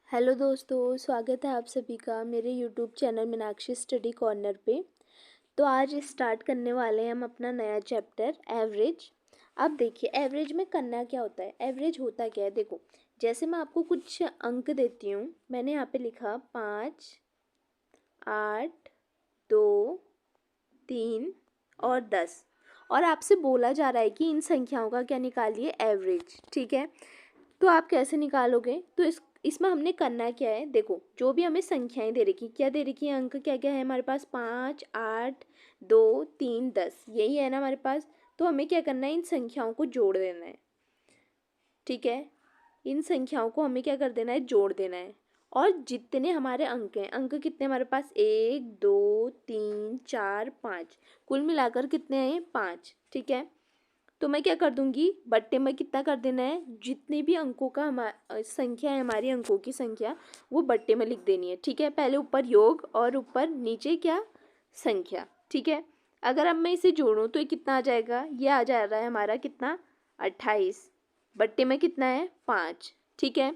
Hello दोस्तों, स्वागत है आप सभी का मेरे YouTube channel Meenakshi study corner पे। तो आज स्टार्ट करने वाले हैं हम अपना नया चैप्टर एवरेज। अब देखिए एवरेज में करना क्या होता है, एवरेज होता क्या है। देखो जैसे मैं आपको कुछ अंक देती हूँ, मैंने यहाँ पे लिखा 5, 8, 2, 3 और 10 और आपसे बोला जा रहा है कि इन संख्याओं का क्या निकालिए, एवरेज। ठीक है, तो आप कैसे निकालोगे? तो इसमें हमने करना क्या है, देखो जो भी हमें संख्याएं दे रखी, क्या दे रखी है, अंक क्या क्या है हमारे पास, 5, 8, 2, 3, 10, यही है ना हमारे पास। तो हमें क्या करना है, इन संख्याओं को जोड़ देना है। ठीक है, इन संख्याओं को हमें क्या कर देना है, जोड़ देना है। और जितने हमारे अंक हैं, अंक कितने हमारे पास, 1, 2, 3, 4, 5, कुल मिलाकर कितने हैं, 5। ठीक है, तो मैं क्या कर दूंगी, बट्टे में कितना कर देना है, जितने भी अंकों का संख्या है, हमारी अंकों की संख्या, वो बट्टे में लिख देनी है। ठीक है, पहले ऊपर योग और ऊपर नीचे क्या, संख्या। ठीक है, अगर अब मैं इसे जोड़ूं तो ये कितना आ जाएगा, ये आ जा रहा है हमारा कितना, 28। बट्टे में कितना है, 5। ठीक है,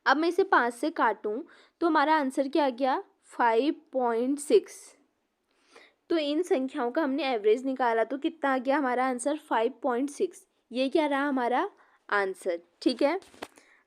अब मैं इसे 5 से काटूं तो हमारा आंसर क्या आ गया, 5.6। तो इन संख्याओं का हमने एवरेज निकाला तो कितना आ गया हमारा आंसर, 5.6। ये क्या रहा हमारा आंसर। ठीक है,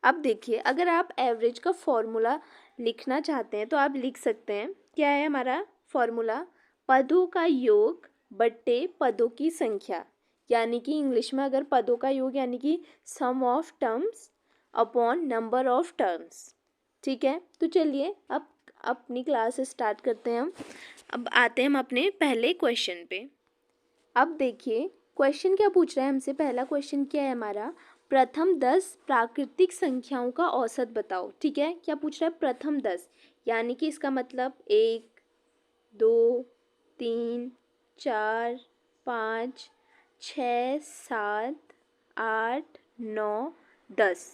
अब देखिए अगर आप एवरेज का फॉर्मूला लिखना चाहते हैं तो आप लिख सकते हैं। क्या है हमारा फॉर्मूला, पदों का योग बट्टे पदों की संख्या, यानी कि इंग्लिश में अगर पदों का योग यानी कि sum of terms upon number of terms. ठीक है, तो चलिए अब अपनी क्लास स्टार्ट करते हैं हम। अब आते हैं हम अपने पहले क्वेश्चन पे। अब देखिए क्वेश्चन क्या पूछ रहा है हमसे, पहला क्वेश्चन क्या है हमारा, प्रथम 10 प्राकृतिक संख्याओं का औसत बताओ। ठीक है, क्या पूछ रहा है, प्रथम 10, यानी कि इसका मतलब 1, 2, 3, 4, 5, 6, 7, 8, 9, 10,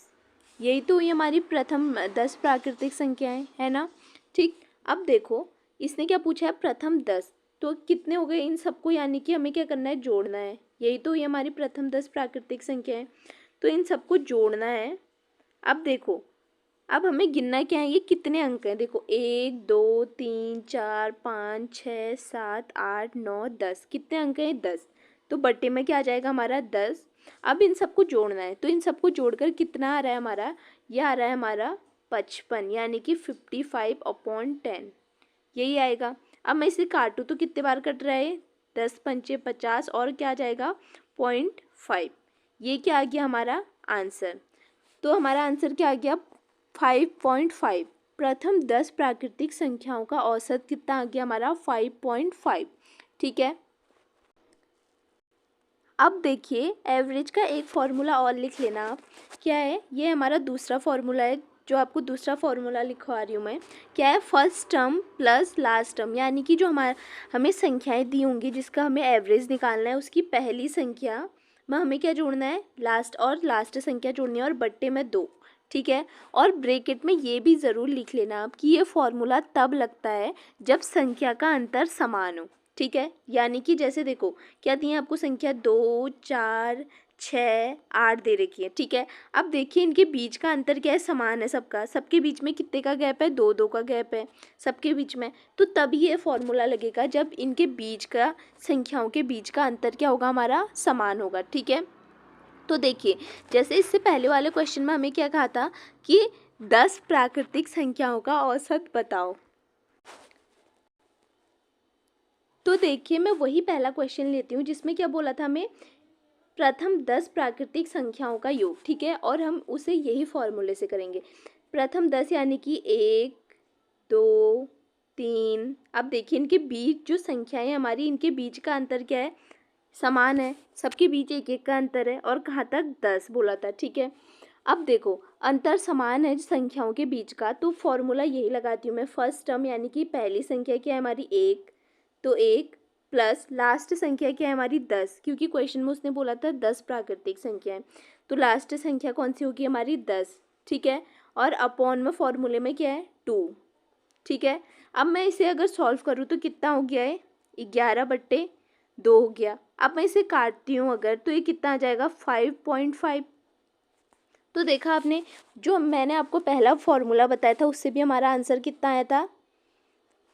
यही तो हुई हमारी प्रथम 10 प्राकृतिक संख्याएं, है ना। ठीक, अब देखो इसने क्या पूछा है, प्रथम 10, तो कितने हो गए इन सबको, यानी कि हमें क्या करना है, जोड़ना है। यही तो हुई हमारी प्रथम 10 प्राकृतिक संख्याएं, तो इन सबको जोड़ना है। अब देखो अब हमें गिनना क्या है, ये कितने अंक हैं, देखो 1, 2, 3, 4, 5, 6, 7, 8, 9, 10, कितने अंक हैं, 10। तो बट्टे में क्या आ जाएगा हमारा, 10। अब इन सबको जोड़ना है, तो इन सबको जोड़कर कितना आ रहा है हमारा, यह आ रहा है हमारा 55, यानी कि 55/10, यही आएगा। अब मैं इसे काटूँ तो कितने बार कट रहा है, 10 पंचे 50 और क्या आ जाएगा, 0.5। ये क्या आ गया हमारा आंसर। तो हमारा आंसर क्या आ गया, 5.5। प्रथम 10 प्राकृतिक संख्याओं का औसत कितना आ गया हमारा, 5.5। ठीक है, अब देखिए एवरेज का एक फॉर्मूला और लिख लेना आप। क्या है, ये हमारा दूसरा फॉर्मूला है, जो आपको दूसरा फॉर्मूला लिखवा रही हूँ मैं। क्या है, first term plus last term, यानी कि जो हमें संख्याएं दी होंगी जिसका हमें एवरेज निकालना है, उसकी पहली संख्या में हमें क्या जोड़ना है, लास्ट संख्या जोड़नी है, और बट्टे में 2। ठीक है, और ब्रैकेट में ये भी ज़रूर लिख लेना आप कि ये फॉर्मूला तब लगता है जब संख्या का अंतर समान हो। ठीक है, यानी कि जैसे देखो क्या दी है आपको संख्या, 2, 4, 6, 8 दे रखी है। ठीक है, अब देखिए इनके बीच का अंतर क्या है, समान है सबका, सबके बीच में कितने का गैप है, 2 2 का गैप है सबके बीच में। तो तभी ये फॉर्मूला लगेगा जब इनके बीच का, संख्याओं के बीच का अंतर क्या होगा हमारा, समान होगा। ठीक है, तो देखिए जैसे इससे पहले वाले क्वेश्चन में हमें क्या कहा था कि 10 प्राकृतिक संख्याओं का औसत बताओ। तो देखिए मैं वही पहला क्वेश्चन लेती हूँ जिसमें क्या बोला था हमें, प्रथम 10 प्राकृतिक संख्याओं का योग। ठीक है, और हम उसे यही फॉर्मूले से करेंगे, प्रथम 10 यानी कि 1, 2, 3। अब देखिए इनके बीच जो संख्याएं हमारी, इनके बीच का अंतर क्या है, समान है, सबके बीच एक एक का अंतर है, और कहाँ तक, 10 बोला था। ठीक है, अब देखो अंतर समान है संख्याओं के बीच का, तो फॉर्मूला यही लगाती हूँ मैं, फर्स्ट टर्म यानी कि पहली संख्या क्या है हमारी, 1, तो 1 प्लस लास्ट संख्या क्या है हमारी, 10, क्योंकि क्वेश्चन में उसने बोला था 10 प्राकृतिक संख्या है, तो लास्ट संख्या कौन सी होगी हमारी, 10। ठीक है, और अपॉन में फॉर्मूले में क्या है, 2। ठीक है, अब मैं इसे अगर सॉल्व करूँ तो कितना हो गया है, 11/2 हो गया। अब मैं इसे काटती हूँ अगर, तो ये कितना आ जाएगा, 5.5। तो देखा आपने, जो मैंने आपको पहला फॉर्मूला बताया था उससे भी हमारा आंसर कितना आया था,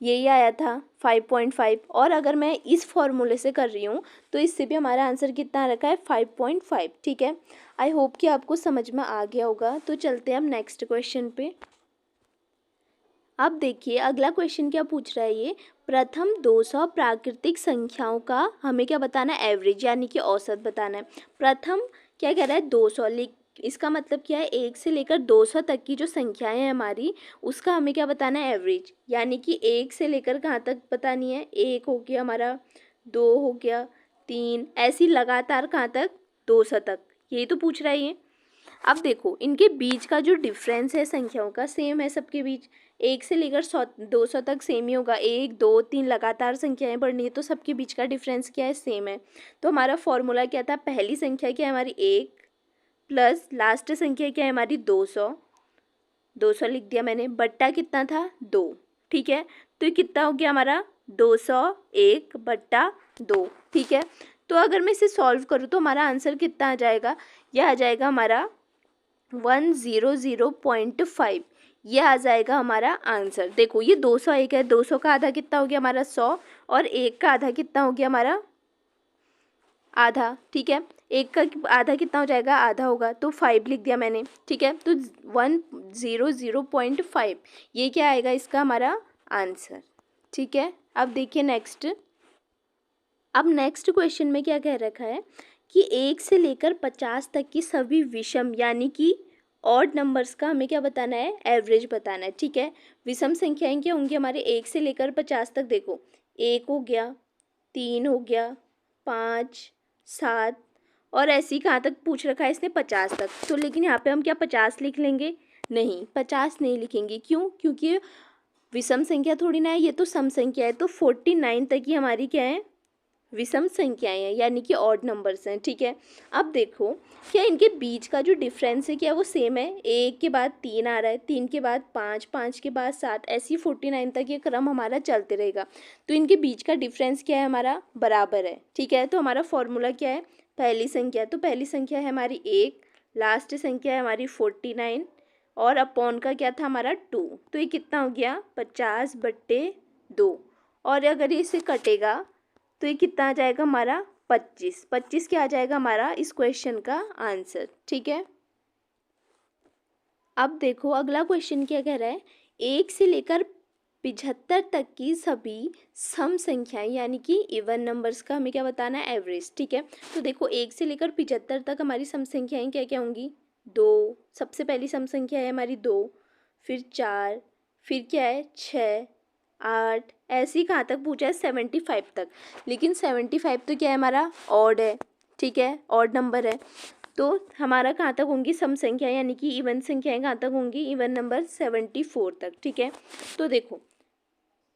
यही आया था 5.5। और अगर मैं इस फॉर्मूले से कर रही हूँ तो इससे भी हमारा आंसर कितना आ रखा है 5.5। ठीक है, आई होप कि आपको समझ में आ गया होगा। तो चलते हैं हम नेक्स्ट क्वेश्चन पे। अब देखिए अगला क्वेश्चन क्या पूछ रहा है, ये प्रथम 200 प्राकृतिक संख्याओं का हमें क्या बताना है, एवरेज यानी कि औसत बताना है। प्रथम क्या कह रहा है 200, इसका मतलब क्या है, 1 से लेकर 200 तक की जो संख्याएं हैं हमारी, उसका हमें क्या बताना है, एवरेज। यानी कि 1 से लेकर कहाँ तक बतानी है, 1 हो गया हमारा, 2 हो गया, 3, ऐसी लगातार कहाँ तक, 200 तक, यही तो पूछ रहा है ये। अब देखो इनके बीच का जो डिफरेंस है संख्याओं का सेम है सबके बीच, 1 से लेकर 200 तक सेम ही होगा। 1 2 3 लगातार संख्याएं बढ़नी है तो सबके बीच का डिफरेंस क्या है, सेम है। तो हमारा फॉर्मूला क्या था, पहली संख्या क्या है हमारी 1 प्लस लास्ट संख्या क्या है हमारी 200, 200 लिख दिया मैंने, बट्टा कितना था 2। ठीक है, तो ये कितना हो गया हमारा 201 बट्टा 2। ठीक है, तो अगर मैं इसे सॉल्व करूँ तो हमारा आंसर कितना आ जाएगा, यह आ जाएगा हमारा 100.5, ये आ जाएगा हमारा आंसर। देखो ये 201 है, 200 का आधा कितना हो गया हमारा 100, और 1 का आधा कितना हो गया हमारा आधा। ठीक है, 1 का आधा कितना हो जाएगा, आधा होगा, तो 5 लिख दिया मैंने। ठीक है, तो 100.5 ये क्या आएगा इसका हमारा आंसर। ठीक है, अब देखिए नेक्स्ट। अब नेक्स्ट क्वेश्चन में क्या कह रखा है कि 1 से लेकर 50 तक की सभी विषम यानी कि ऑड नंबर्स का हमें क्या बताना है, एवरेज बताना है। ठीक है, विषम संख्याएं क्या होंगी हमारे 1 से लेकर 50 तक, देखो 1 हो गया, 3 हो गया, 5 7, और ऐसी कहाँ तक पूछ रखा है इसने, 50 तक। तो लेकिन यहाँ पे हम क्या 50 लिख लेंगे, नहीं 50 नहीं लिखेंगे, क्यों, क्योंकि विषम संख्या थोड़ी ना है, ये तो सम संख्या है। तो 49 तक ही हमारी क्या है, विषम संख्याएं हैं यानी कि ऑड नंबर्स हैं। ठीक है, अब देखो क्या इनके बीच का जो डिफरेंस है क्या वो सेम है, 1 के बाद 3 आ रहा है, 3 के बाद 5, 5 के बाद 7, ऐसी 49 तक ये क्रम हमारा चलते रहेगा। तो इनके बीच का डिफरेंस क्या है हमारा, बराबर है। ठीक है, तो हमारा फॉर्मूला क्या है, पहली संख्या, तो पहली संख्या है हमारी 1, लास्ट संख्या है हमारी 49, और अपॉन का क्या था हमारा 2, तो ये कितना हो गया 50/2। और अगर ये इसे कटेगा तो ये कितना आ जाएगा हमारा 25, 25 क्या आ जाएगा हमारा इस क्वेश्चन का आंसर। ठीक है, अब देखो अगला क्वेश्चन क्या कह रहा है, 1 से लेकर 75 तक की सभी सम संख्याएं यानी कि इवन नंबर्स का हमें क्या बताना है, एवरेज। ठीक है, तो देखो 1 से लेकर 75 तक हमारी सम संख्याएं क्या क्या होंगी, 2, सबसे पहली सम संख्या है हमारी 2, फिर 4, फिर क्या है 6, 8, ऐसी कहाँ तक पूछा है 75 तक। लेकिन 75 तो क्या है हमारा ऑड है। ठीक है, ऑड नंबर है, तो हमारा कहाँ तक होंगी सम संख्या यानी कि इवन संख्याएं कहाँ तक होंगी, इवन नंबर 74 तक। ठीक है, तो देखो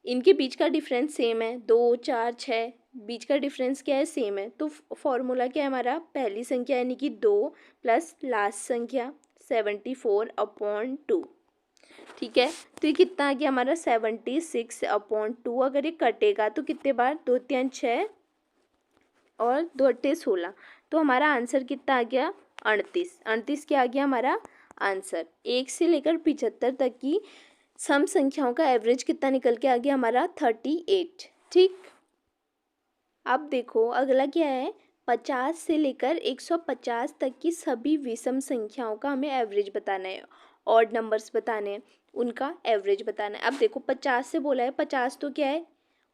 इनके बीच का डिफरेंस सेम है, 2 4 6, बीच का डिफरेंस क्या है, सेम है। तो फॉर्मूला क्या है हमारा, पहली संख्या यानी कि 2 प्लस लास्ट संख्या 74/2। ठीक है, तो ये कितना आ गया हमारा 76/2। अगर ये कटेगा तो कितने बार, 2 3 6 और 2 8 16, तो हमारा आंसर कितना आ गया 38। 38 क्या आ गया हमारा आंसर। 1 से लेकर 75 तक की सम संख्याओं का एवरेज कितना निकल के आ गया हमारा 38। ठीक, अब देखो अगला क्या है, 50 से लेकर 150 तक की सभी विषम संख्याओं का हमें एवरेज बताना है, ऑड नंबर्स बताने हैं, उनका एवरेज बताना है। अब देखो 50 से बोला है, 50 तो क्या है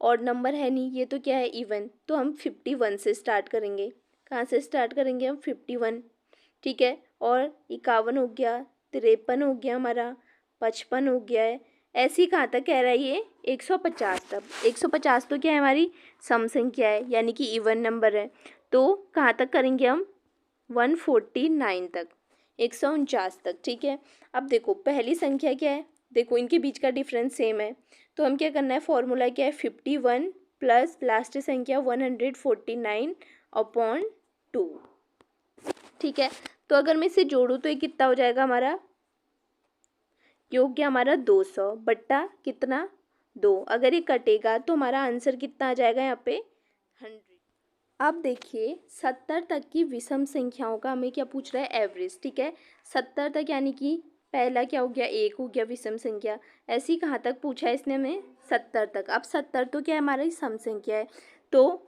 ऑड नंबर है नहीं, ये तो क्या है इवन, तो हम 51 से स्टार्ट करेंगे। कहाँ से स्टार्ट करेंगे हम 51। ठीक है, और 51 हो गया, 53 हो गया हमारा, 55 हो गया है, ऐसी कहाँ तक कह रहा है ये 150 तक। 150 तो क्या है हमारी सम संख्या है यानी कि इवन नंबर है, तो कहाँ तक करेंगे हम 149 तक, 149 तक। ठीक है, अब देखो पहली संख्या क्या है, देखो इनके बीच का डिफरेंस सेम है, तो हम क्या करना है, फॉर्मूला क्या है 51 प्लस लास्ट संख्या 149/2। ठीक है, तो अगर मैं इसे जोड़ूँ तो ये कितना हो जाएगा हमारा, ये हो गया हमारा 200 बट्टा कितना 2। अगर ये कटेगा तो हमारा आंसर कितना आ जाएगा यहाँ पे 100। अब देखिए 70 तक की विषम संख्याओं का हमें क्या पूछ रहा है, एवरेज। ठीक है, 70 तक यानी कि पहला क्या हो गया, 1 हो गया विषम संख्या। ऐसे ही कहाँ तक पूछा है इसने हमें, 70 तक। अब 70 तो क्या है, हमारा सम संख्या है, तो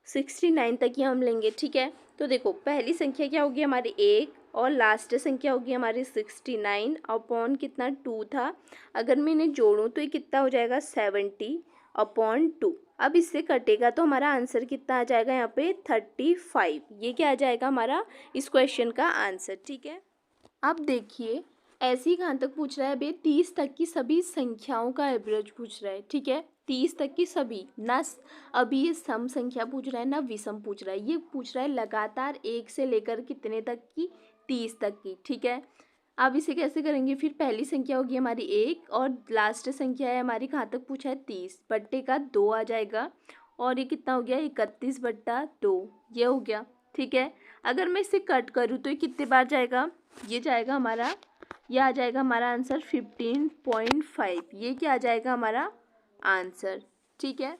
69 तक ही हम लेंगे। ठीक है, तो देखो पहली संख्या क्या होगी हमारी 1 और लास्ट संख्या होगी हमारी 69 अपॉन कितना 2 था। अगर मैं इन्हें जोड़ूँ तो ये कितना हो जाएगा 70 अपॉन 2। अब इससे कटेगा तो हमारा आंसर कितना आ जाएगा यहाँ पे 35। ये क्या आ जाएगा हमारा इस क्वेश्चन का आंसर। ठीक है, अब देखिए ऐसे ही कहाँ तक पूछ रहा है अभी, 30 तक की सभी संख्याओं का एवरेज पूछ रहा है। ठीक है, 30 तक की सभी, ना अभी ये सम संख्या पूछ रहा है ना विषम पूछ रहा है, ये पूछ रहा है लगातार 1 से लेकर कितने तक की, 30 तक की। ठीक है, अब इसे कैसे करेंगे, फिर पहली संख्या होगी हमारी 1 और लास्ट संख्या है हमारी कहाँ तक पूछा है 30 बट्टे का 2 आ जाएगा, और ये कितना हो गया 31/2, ये हो गया। ठीक है, अगर मैं इसे कट करूँ तो ये कितने बार जाएगा, ये जाएगा हमारा, ये आ जाएगा हमारा आंसर 15.5। ये क्या आ जाएगा हमारा आंसर। ठीक है,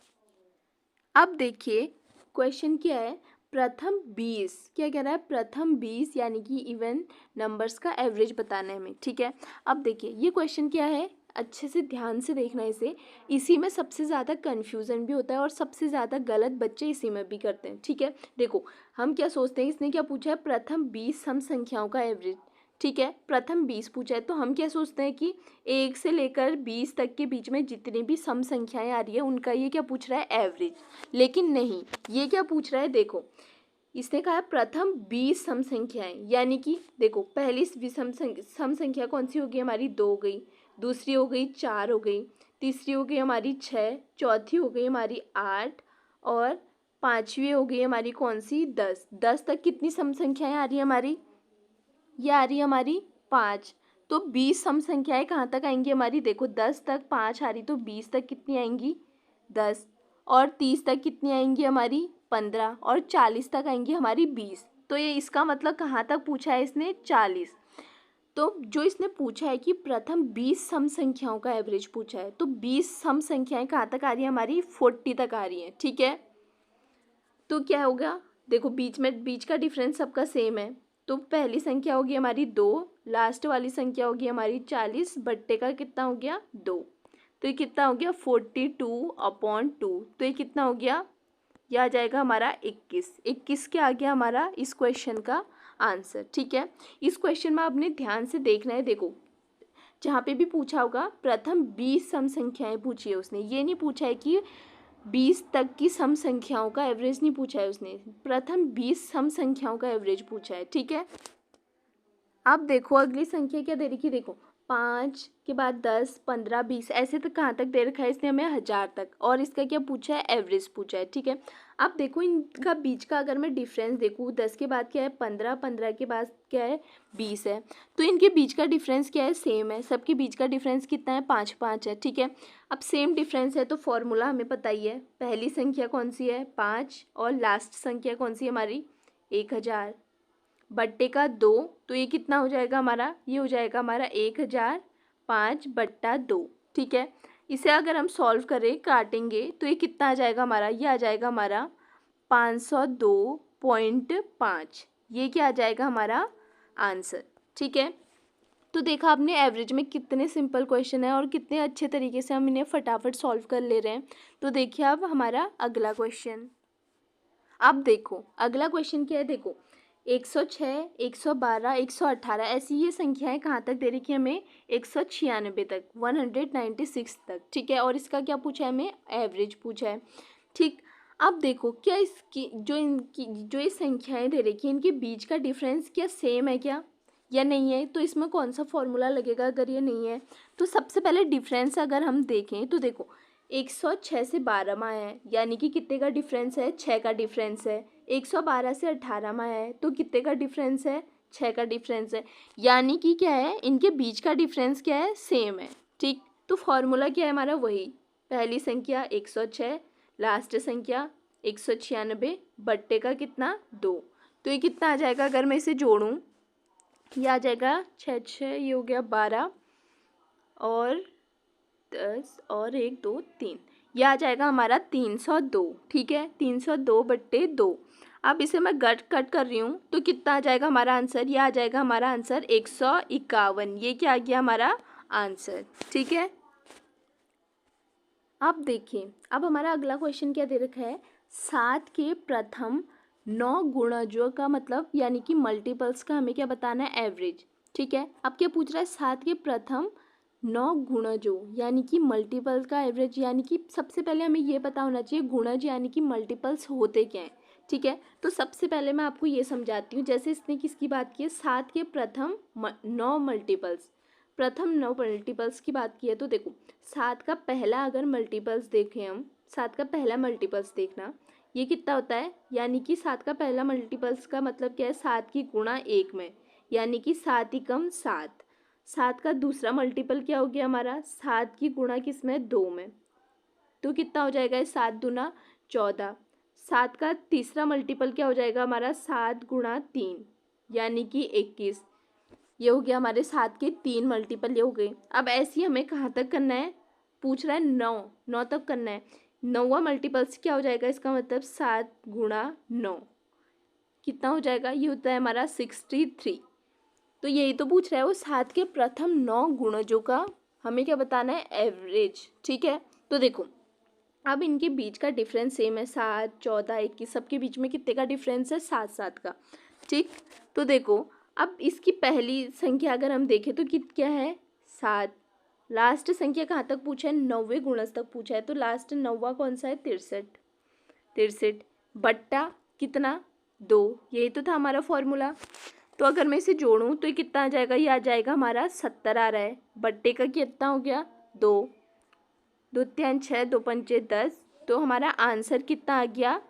अब देखिए क्वेश्चन क्या है, प्रथम 20, क्या कह रहा है, प्रथम 20 यानी कि इवन नंबर्स का एवरेज बताना है हमें। ठीक है, अब देखिए ये क्वेश्चन क्या है, अच्छे से ध्यान से देखना इसे, इसी में सबसे ज़्यादा कन्फ्यूज़न भी होता है और सबसे ज़्यादा गलत बच्चे इसी में भी करते हैं। ठीक है, देखो हम क्या सोचते हैं, इसने क्या पूछा है, प्रथम 20 सम संख्याओं का एवरेज। ठीक है, प्रथम 20 पूछा है, तो हम क्या सोचते हैं कि 1 से लेकर 20 तक के बीच में जितनी भी सम संख्याएं आ रही है उनका ये क्या पूछ रहा है, एवरेज। लेकिन नहीं, ये क्या पूछ रहा है, देखो इसने कहा प्रथम 20 सम संख्याएं, यानी कि देखो पहली सम संख्या कौन सी होगी हमारी, 2 हो गई, दूसरी हो गई 4 हो गई, तीसरी हो गई हमारी 6, चौथी हो गई हमारी 8, और पांचवी हो गई हमारी कौन सी, 10। 10 तक कितनी सम संख्याएं आ रही है हमारी, ये आ रही है हमारी 5। तो 20 सम संख्याएं कहाँ तक आएंगी हमारी, देखो 10 तक 5 आ रही, तो 20 तक कितनी आएंगी 10, और 30 तक कितनी आएंगी हमारी 15, और 40 तक आएंगी हमारी 20। तो ये इसका मतलब कहाँ तक पूछा है इसने, 40। तो जो इसने पूछा है कि प्रथम 20 सम संख्याओं का एवरेज पूछा है, तो 20 सम संख्याएं कहाँ तक आ रही है हमारी, 40 तक आ रही हैं। ठीक है, तो क्या होगा, देखो बीच का डिफरेंस सबका सेम है, तो पहली संख्या होगी हमारी 2, लास्ट वाली संख्या होगी हमारी 40 बट्टे का कितना हो गया 2, तो ये कितना हो गया 42/2। तो ये कितना हो गया, यह आ जाएगा हमारा 21 क्या आ गया हमारा इस क्वेश्चन का आंसर। ठीक है, इस क्वेश्चन में आपने ध्यान से देखना है, देखो जहाँ पे भी पूछा होगा प्रथम 20 सम संख्याएं पूछी है उसने, ये नहीं पूछा है कि 20 तक की सम संख्याओं का एवरेज नहीं पूछा है उसने, प्रथम 20 सम संख्याओं का एवरेज पूछा है। ठीक है, अब देखो अगली संख्या क्या दे रखी, देखो 5 के बाद 10, 15, 20 ऐसे तक कहाँ तक दे रखा है इसने हमें 1000 तक, और इसका क्या पूछा है, एवरेज पूछा है। ठीक है, अब देखो इनका बीच का अगर मैं डिफरेंस देखूँ, 10 के बाद क्या है 15, 15 के बाद क्या है 20 है, तो इनके बीच का डिफरेंस क्या है, सेम है, सबके बीच का डिफरेंस कितना है 5 5 है। ठीक है, अब सेम डिफरेंस है तो फॉर्मूला हमें पता ही है, पहली संख्या कौन सी है 5, और लास्ट संख्या कौन सी है हमारी 1000 बट्टे का 2, तो ये कितना हो जाएगा हमारा, ये हो जाएगा हमारा 1005/2। ठीक है, इसे अगर हम सॉल्व करें काटेंगे तो ये कितना आ जाएगा हमारा, ये आ जाएगा हमारा 502.5। ये क्या आ जाएगा हमारा आंसर। ठीक है, तो देखा आपने एवरेज में कितने सिंपल क्वेश्चन है और कितने अच्छे तरीके से हम इन्हें फटाफट सॉल्व कर ले रहे हैं। तो देखिए अब हमारा अगला क्वेश्चन, अब देखो अगला क्वेश्चन क्या है, देखो 106, 112, 118 ऐसी ये संख्याएं कहाँ तक दे रखी है हमें, 196 तक, 196 तक। ठीक है, और इसका क्या पूछा है हमें, एवरेज पूछा है। ठीक, अब देखो क्या इसकी जो ये संख्याएं दे रखी है इनके बीच का डिफरेंस क्या सेम है क्या या नहीं है, तो इसमें कौन सा फॉर्मूला लगेगा अगर ये नहीं है। तो सबसे पहले डिफरेंस अगर हम देखें तो देखो 106 से 12 में आया है, यानी कि कितने का डिफरेंस है, 6 का डिफरेंस है। 112 से 18 में आया है तो कितने का डिफरेंस है, 6 का डिफरेंस है, यानी कि क्या है इनके बीच का डिफरेंस क्या है, सेम है। ठीक, तो फॉर्मूला क्या है हमारा, वही पहली संख्या 106, लास्ट संख्या 196 बट्टे का कितना 2। तो ये कितना आ जाएगा अगर मैं इसे जोड़ूँ, ये आ जाएगा 6 6, ये हो गया 12 और 10 और 1 2 3, ये आ जाएगा हमारा 302, ठीक है, 302/2। अब इसे मैं कट कर रही हूँ तो कितना आ जाएगा हमारा आंसर, ये आ जाएगा हमारा आंसर 151। ये क्या आ गया हमारा आंसर, ठीक है। अब देखिए, अब हमारा अगला क्वेश्चन क्या दे रखा है, 7 के प्रथम 9 गुणजों का मतलब यानी कि मल्टीपल्स का हमें क्या बताना है, एवरेज, ठीक है। अब क्या पूछ रहा है, 7 के प्रथम 9 गुणजों यानी कि मल्टीपल का एवरेज, यानी कि सबसे पहले हमें ये पता होना चाहिए गुणज यानी कि मल्टीपल्स होते क्या हैं, ठीक है। तो सबसे पहले मैं आपको ये समझाती हूँ, जैसे इसने किसकी बात की है, 7 के प्रथम 9 मल्टीपल्स, प्रथम 9 मल्टीपल्स की बात की है। तो देखो 7 का पहला अगर मल्टीपल्स देखें हम, 7 का पहला मल्टीपल्स देखना, ये कितना होता है, यानी कि 7 का पहला मल्टीपल्स का मतलब क्या है, 7 की गुणा 1 में, यानी कि 7 एकम 7। 7 का दूसरा मल्टीपल क्या हो गया हमारा, 7 की गुणा किस में, 2 में, तो कितना हो जाएगा, 7 दूना 14। 7 का तीसरा मल्टीपल क्या हो जाएगा हमारा, 7 गुणा 3 यानी कि 21। ये हो गया हमारे 7 के 3 मल्टीपल, ये हो गए। अब ऐसे ही हमें कहाँ तक करना है, पूछ रहा है 9 तक करना है। 9वां मल्टीपल्स क्या हो जाएगा, इसका मतलब 7 गुणा 9 कितना हो जाएगा, ये होता है हमारा 63। तो यही तो पूछ रहा है वो 7 के प्रथम 9 गुणजों का हमें क्या बताना है, एवरेज, ठीक है। तो देखो अब इनके बीच का डिफरेंस सेम है, 7, 14, 21, सबके बीच में कितने का डिफरेंस है, 7 का, ठीक। तो देखो अब इसकी पहली संख्या अगर हम देखें तो क्या है, 7। लास्ट संख्या कहाँ तक पूछा है, 9वें गुणज तक पूछा है, तो लास्ट 9वां कौन सा है, 63 बट्टा कितना, 2, यही तो था हमारा फॉर्मूला। तो अगर मैं इसे जोड़ूं तो ये कितना आ जाएगा, ये आ जाएगा हमारा 70 आ रहा है, बट्टे का कितना हो गया, 2, 2 3 6, 2 पंचे 10, तो हमारा आंसर कितना आ गया,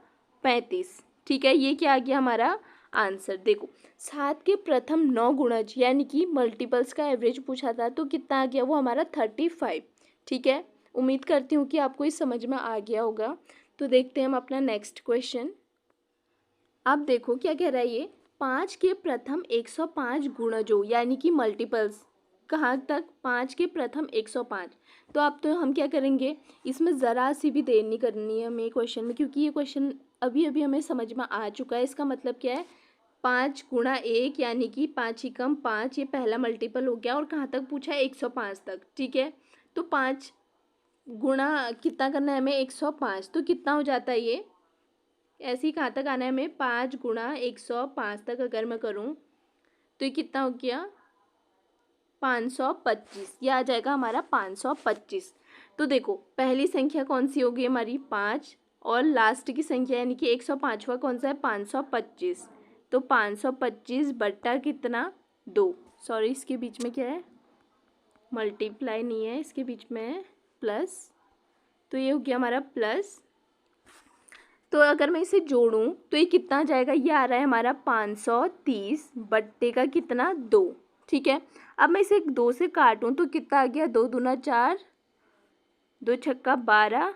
35, ठीक है। ये क्या आ गया हमारा आंसर। देखो 7 के प्रथम 9 गुणज यानी कि मल्टीपल्स का एवरेज पूछा था, तो कितना आ गया, वो हमारा 35, ठीक है। उम्मीद करती हूँ कि आपको इस समझ में आ गया होगा। तो देखते हैं हम अपना नेक्स्ट क्वेश्चन। अब देखो क्या कह रहा है ये, 5 के प्रथम 105 गुणजों यानी कि मल्टीपल्स, कहाँ तक, 5 के प्रथम 105। तो अब तो हम क्या करेंगे, इसमें ज़रा सी भी देर नहीं करनी है हमें क्वेश्चन में, क्योंकि ये क्वेश्चन अभी अभी हमें समझ में आ चुका है। इसका मतलब क्या है, 5 गुणा 1 यानी कि 5 एकम 5, ये पहला मल्टीपल हो गया, और कहाँ तक पूछा है, 105 तक, ठीक है। तो 5 गुणा कितना करना है हमें, 105, तो कितना हो जाता है ये, ऐसे ही कहाँ तक आना है हमें, 5 गुणा 105 तक अगर मैं करूँ तो ये कितना हो गया, 525, ये आ जाएगा हमारा 525। तो देखो पहली संख्या कौन सी होगी हमारी, 5, और लास्ट की संख्या यानी कि 105वां कौन सा है, 525। तो 525 बट्टा कितना, 2, सॉरी इसके बीच में क्या है, मल्टीप्लाई नहीं है, इसके बीच में है प्लस, तो ये हो गया हमारा प्लस। तो अगर मैं इसे जोड़ूं तो ये कितना आ जाएगा, ये आ रहा है हमारा 530 बट्टे का कितना, 2, ठीक है। अब मैं इसे 2 से काटूं तो कितना आ गया, 2 दूना 4, 2 छक्का 12,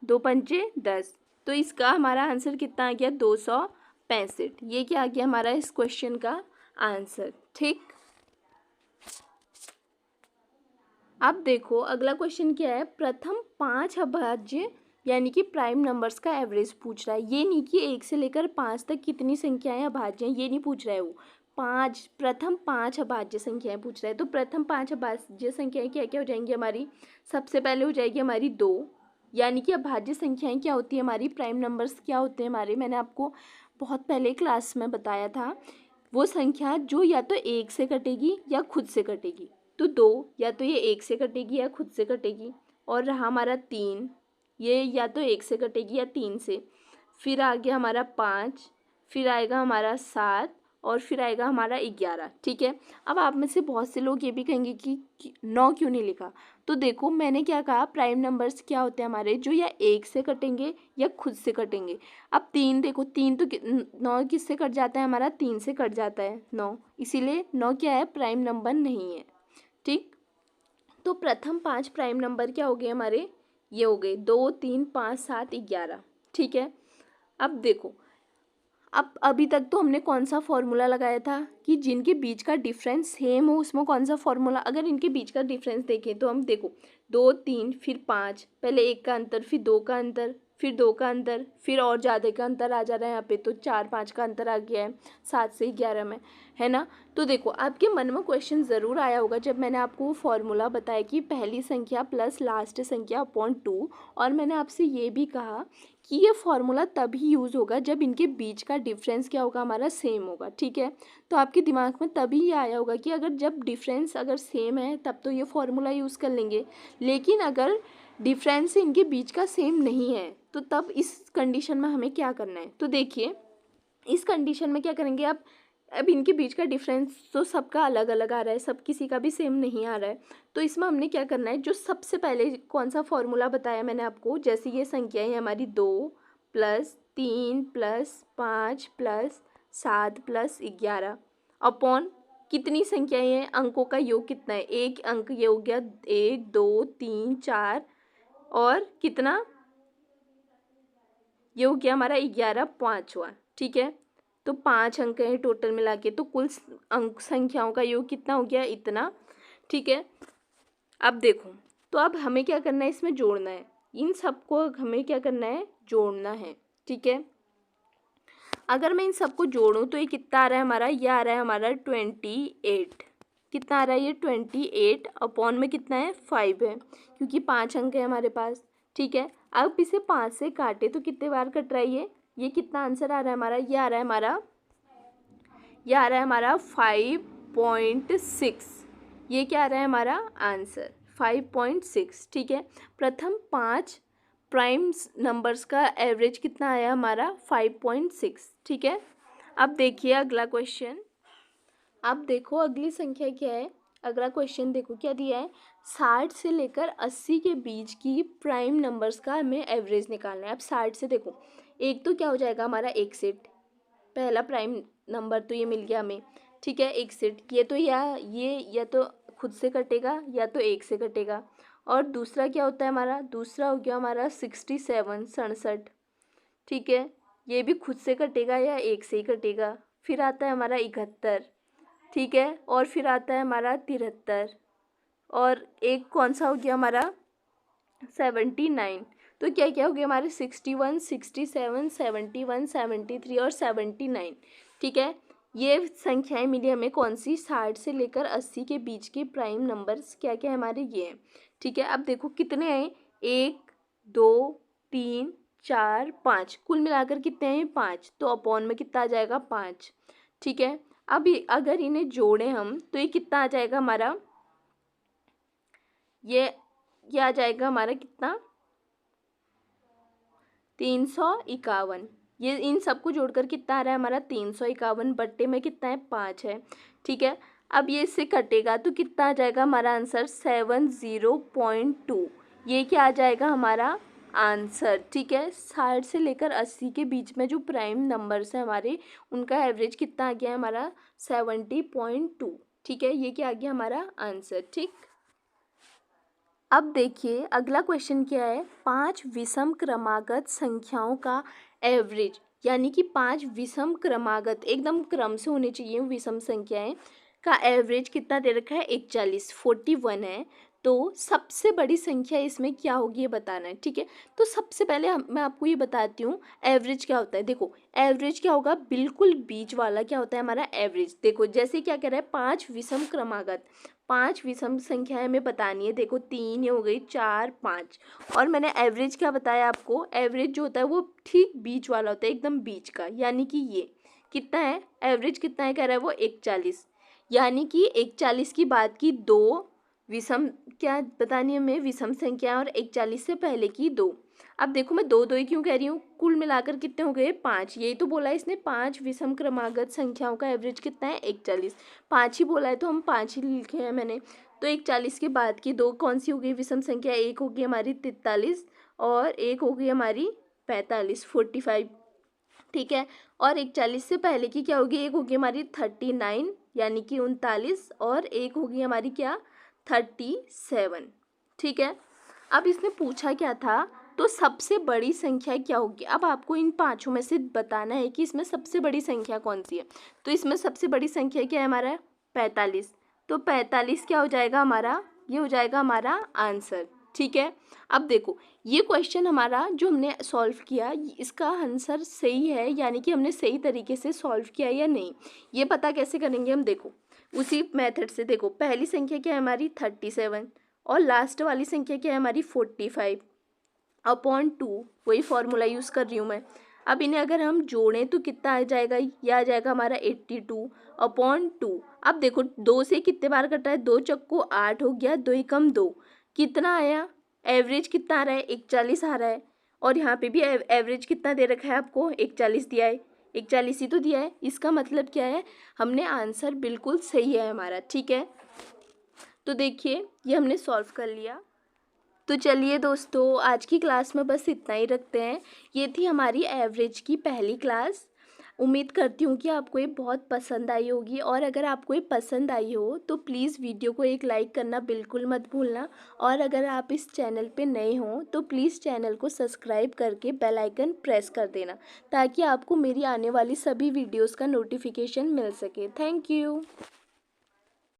2 पंचे 10, तो इसका हमारा आंसर कितना आ गया, 265। ये क्या आ गया हमारा इस क्वेश्चन का आंसर, ठीक। अब देखो अगला क्वेश्चन क्या है, प्रथम 5 अभाज्य यानी कि प्राइम नंबर्स का एवरेज पूछ रहा है। ये नहीं कि 1 से लेकर 5 तक कितनी संख्याएं अभाज्य हैं, ये नहीं पूछ रहा है वो, प्रथम 5 अभाज्य संख्याएं पूछ रहा है। तो प्रथम 5 अभाज्य संख्याएं क्या क्या हो जाएंगी हमारी, सबसे पहले हो जाएगी हमारी 2, यानी कि अभाज्य संख्याएं क्या होती है हमारी, प्राइम नंबर्स क्या होते हैं हमारे, मैंने आपको बहुत पहले क्लास में बताया था, वो संख्या जो या तो 1 से कटेगी या खुद से कटेगी। तो 2 या तो ये 1 से कटेगी या खुद से कटेगी, और रहा हमारा 3, ये या तो 1 से कटेगी या 3 से, फिर आ गया हमारा 5, फिर आएगा हमारा 7, और फिर आएगा हमारा 11, ठीक है। अब आप में से बहुत से लोग ये भी कहेंगे कि 9 क्यों नहीं लिखा। तो देखो मैंने क्या कहा, प्राइम नंबर्स क्या होते हैं हमारे, जो या 1 से कटेंगे या खुद से कटेंगे। अब 3 देखो, 3 तो 9 किससे कट जाता है हमारा, 3 से कट जाता है 9, इसीलिए 9 क्या है, प्राइम नंबर नहीं है, ठीक। तो प्रथम 5 प्राइम नंबर क्या हो गए हमारे, ये हो गए 2, 3, 5, 7, 11, ठीक है। अब देखो अब अभी तक तो हमने कौन सा फॉर्मूला लगाया था कि जिनके बीच का डिफरेंस सेम हो उसमें कौन सा फॉर्मूला, अगर इनके बीच का डिफरेंस देखें तो हम देखो 2 3 फिर 5, पहले 1 का अंतर, फिर 2 का अंतर, फिर 2 का अंतर, फिर और ज़्यादा का अंतर आ जा रहा है यहाँ पे, तो 4 5 का अंतर आ गया है 7 से 11 में, है ना। तो देखो आपके मन में क्वेश्चन ज़रूर आया होगा जब मैंने आपको वो फॉर्मूला बताया कि पहली संख्या प्लस लास्ट संख्या अपॉन 2, और मैंने आपसे ये भी कहा कि ये फॉर्मूला तभी यूज़ होगा जब इनके बीच का डिफरेंस क्या होगा, हमारा सेम होगा, ठीक है। तो आपके दिमाग में तभी ये आया होगा कि अगर जब डिफरेंस अगर सेम है तब तो ये फॉर्मूला यूज़ कर लेंगे, लेकिन अगर डिफरेंस इनके बीच का सेम नहीं है तो तब इस कंडीशन में हमें क्या करना है। तो देखिए इस कंडीशन में क्या करेंगे आप, अब इनके बीच का डिफरेंस तो सबका अलग अलग आ रहा है, सब किसी का भी सेम नहीं आ रहा है, तो इसमें हमने क्या करना है, जो सबसे पहले कौन सा फॉर्मूला बताया मैंने आपको, जैसे ये संख्या है हमारी 2 plus 3 plus 5 plus 7 plus 11 upon कितनी संख्याएं हैं, अंकों का योग कितना है, एक अंक ये हो गया 1 2 3 4 और कितना, ये हो गया हमारा 11 पाँचवा, ठीक है। तो 5 अंक हैं टोटल मिला के, तो कुल अंक संख्याओं का योग कितना हो गया, इतना, ठीक है। अब देखो तो अब हमें क्या करना है, इसमें जोड़ना है, इन सबको हमें क्या करना है, जोड़ना है, ठीक है। अगर मैं इन सबको जोड़ूं तो ये कितना आ रहा है हमारा, ये आ रहा है हमारा 28, कितना आ रहा है ये 28 अपॉन में कितना है 5 है, क्योंकि 5 अंक है हमारे पास, ठीक है। अब इसे 5 से काटे तो कितने बार कट रहा है ये कितना आंसर आ रहा है हमारा, ये आ रहा है हमारा, ये आ रहा है हमारा 5.6, ये क्या आ रहा है हमारा आंसर 5.6, ठीक है। प्रथम 5 प्राइम नंबर्स का एवरेज कितना आया हमारा 5.6, ठीक है। अब देखिए अगला क्वेश्चन, अब देखो अगली संख्या क्या है, अगला क्वेश्चन देखो क्या दिया है, 60 से लेकर 80 के बीच की प्राइम नंबर्स का हमें एवरेज निकालना है। अब 60 से देखो एक तो क्या हो जाएगा हमारा एक सेट, पहला प्राइम नंबर तो ये मिल गया हमें, ठीक है, एक सेट, ये तो या तो खुद से कटेगा या तो एक से कटेगा, और दूसरा क्या होता है हमारा, दूसरा हो गया हमारा 67 67, ठीक है, ये भी खुद से कटेगा या एक से ही कटेगा। फिर आता है हमारा 71, ठीक है, और फिर आता है हमारा 73, और एक कौन सा हो गया हमारा 79। तो क्या क्या हो गया हमारे 61 67 71 73 और 79, ठीक है। ये संख्याएं मिली हमें कौन सी, 60 से लेकर 80 के बीच के प्राइम नंबर्स क्या क्या हमारे ये हैं, ठीक है। अब देखो कितने हैं, 1 2 3 4 5, कुल मिलाकर कितने हैं 5, तो अपॉन में कितना आ जाएगा 5, ठीक है। अब अगर इन्हें जोड़ें हम तो ये कितना आ जाएगा हमारा, ये आ जाएगा हमारा कितना 351, ये इन सबको जोड़कर कितना आ रहा है हमारा 351 बट्टे में कितना है 5 है, ठीक है। अब ये इससे कटेगा तो कितना आ जाएगा हमारा आंसर 70.2, ये क्या आ जाएगा हमारा आंसर, ठीक है। 60 से लेकर 80 के बीच में जो प्राइम नंबर्स हैं हमारे, उनका एवरेज कितना आ गया हमारा 70.2, ठीक है, ये क्या आ गया हमारा आंसर, ठीक। अब देखिए अगला क्वेश्चन क्या है, 5 विषम क्रमागत संख्याओं का एवरेज, यानी कि 5 विषम क्रमागत एकदम क्रम से होने चाहिए विषम संख्याएं का एवरेज कितना दे रखा है 41 है। तो सबसे बड़ी संख्या इसमें क्या होगी ये बताना है, ठीक है। तो सबसे पहले मैं आपको ये बताती हूँ एवरेज क्या होता है। देखो एवरेज क्या होगा, बिल्कुल बीच वाला क्या होता है हमारा एवरेज। देखो जैसे क्या कह रहा है 5 विषम क्रमागत, 5 विषम संख्याएं हमें बतानी है। देखो 3 ये हो गई, 4 5, और मैंने एवरेज क्या बताया आपको, एवरेज जो होता है वो ठीक बीच वाला होता है, एकदम बीच का, यानी कि ये कितना है एवरेज, कितना है कह रहा है वो 41, यानी कि 41 की बात की दो विषम क्या बतानी है हमें, विषम संख्या, और 41 से पहले की दो। अब देखो मैं दो दो ही क्यों कह रही हूँ, कुल मिलाकर कितने हो गए 5, यही तो बोला है इसने 5 विषम क्रमागत संख्याओं का एवरेज कितना है 41, 5 ही बोला है तो हम 5 ही लिखे हैं मैंने। तो 41 के बाद की दो कौन सी हो गई विषम संख्या, एक होगी हमारी 43 और एक होगी हमारी 45 45, ठीक है। और 41 से पहले की क्या होगी, एक होगी हमारी 39 यानी कि 39, और एक होगी हमारी क्या 37, ठीक है। अब इसने पूछा क्या था, तो सबसे बड़ी संख्या क्या होगी। अब आपको इन पांचों में से बताना है कि इसमें सबसे बड़ी संख्या कौन सी है। तो इसमें सबसे बड़ी संख्या क्या है हमारा, 45। तो 45 क्या हो जाएगा हमारा, ये हो जाएगा हमारा आंसर। ठीक है, अब देखो ये क्वेश्चन हमारा जो हमने सॉल्व किया, इसका आंसर सही है, यानी कि हमने सही तरीके से सॉल्व किया या नहीं, ये पता कैसे करेंगे हम। देखो उसी मेथड से, देखो पहली संख्या क्या है हमारी 37 और लास्ट वाली संख्या क्या है हमारी 45 अपॉन 2, वही फॉर्मूला यूज़ कर रही हूँ मैं। अब इन्हें अगर हम जोड़ें तो कितना आ जाएगा, यह आ जाएगा हमारा 82 अपॉन 2। अब देखो 2 से कितने बार कटा है, 2 चक्को 8 हो गया, 2 एकम 2, कितना आया, एवरेज कितना आ रहा है, 41 आ रहा है। और यहाँ पे भी एवरेज कितना दे रखा है आपको, 41 दिया है, 41 ही तो दिया है। इसका मतलब क्या है, हमने आंसर बिल्कुल सही है हमारा। ठीक है, तो देखिए ये हमने सॉल्व कर लिया। तो चलिए दोस्तों, आज की क्लास में बस इतना ही रखते हैं। ये थी हमारी एवरेज की पहली क्लास। उम्मीद करती हूँ कि आपको ये बहुत पसंद आई होगी, और अगर आपको ये पसंद आई हो तो प्लीज़ वीडियो को एक लाइक करना बिल्कुल मत भूलना। और अगर आप इस चैनल पे नए हों तो प्लीज़ चैनल को सब्सक्राइब करके बेल आइकन प्रेस कर देना, ताकि आपको मेरी आने वाली सभी वीडियोज़ का नोटिफिकेशन मिल सके। Thank you.